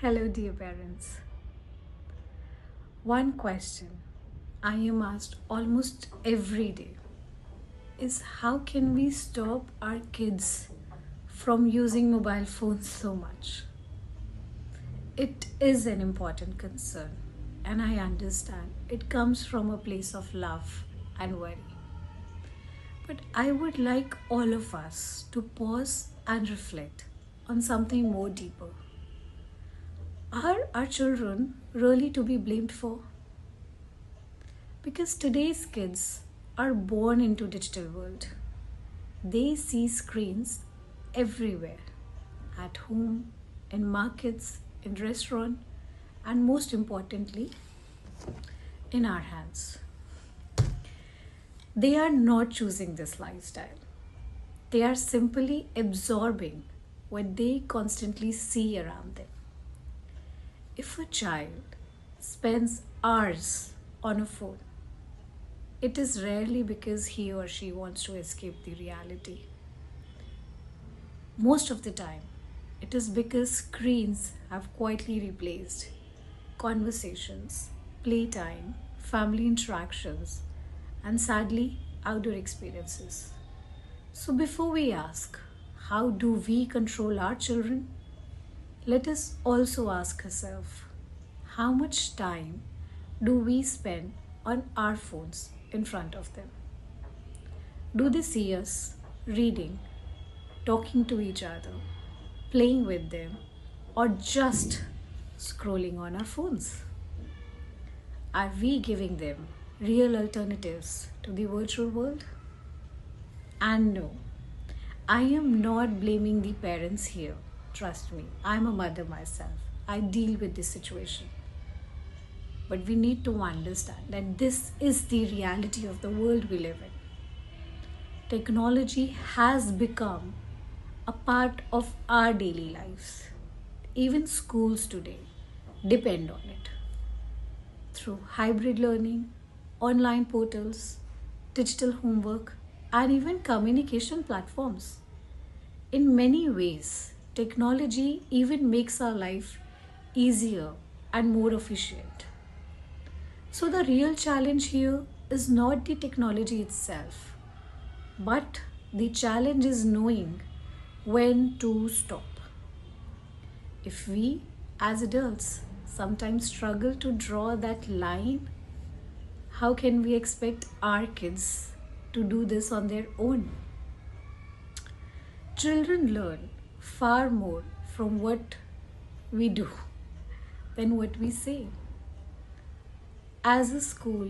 Hello, dear parents. One question I am asked almost every day is how can we stop our kids from using mobile phones so much? It is an important concern, and I understand it comes from a place of love and worry. But I would like all of us to pause and reflect on something more deeper. Are our children really to be blamed for? Because today's kids are born into digital world. They see screens everywhere, at home, in markets, in restaurant, and most importantly, in our hands. They are not choosing this lifestyle. They are simply absorbing what they constantly see around them. If a child spends hours on a phone, it is rarely because he or she wants to escape the reality. Most of the time, it is because screens have quietly replaced conversations, playtime, family interactions, and sadly, outdoor experiences. So, before we ask, how do we control our children? Let us also ask ourselves, how much time do we spend on our phones in front of them? Do they see us reading, talking to each other, playing with them, or just scrolling on our phones? Are we giving them real alternatives to the virtual world? And no, I am not blaming the parents here. Trust me, I'm a mother myself. I deal with this situation. But we need to understand that this is the reality of the world we live in. Technology has become a part of our daily lives. Even schools today depend on it. Through hybrid learning, online portals, digital homework, and even communication platforms. In many ways, technology even makes our life easier and more efficient. So, the real challenge here is not the technology itself, but the challenge is knowing when to stop. If we, as adults, sometimes struggle to draw that line, how can we expect our kids to do this on their own? Children learn far more from what we do than what we say. As a school,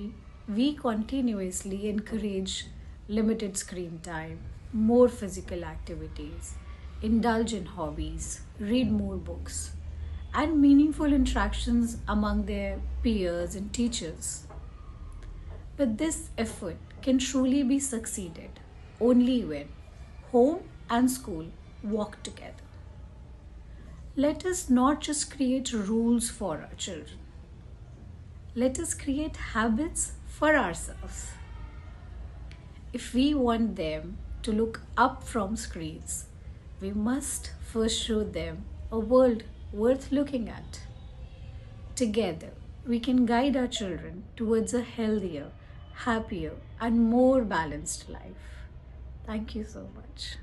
we continuously encourage limited screen time, more physical activities, indulge in hobbies, read more books, and meaningful interactions among their peers and teachers. But this effort can truly be succeeded only when home and school work together. Let us not just create rules for our children. Let us create habits for ourselves. If we want them to look up from screens, we must first show them a world worth looking at. Together, we can guide our children towards a healthier, happier, and more balanced life. Thank you so much.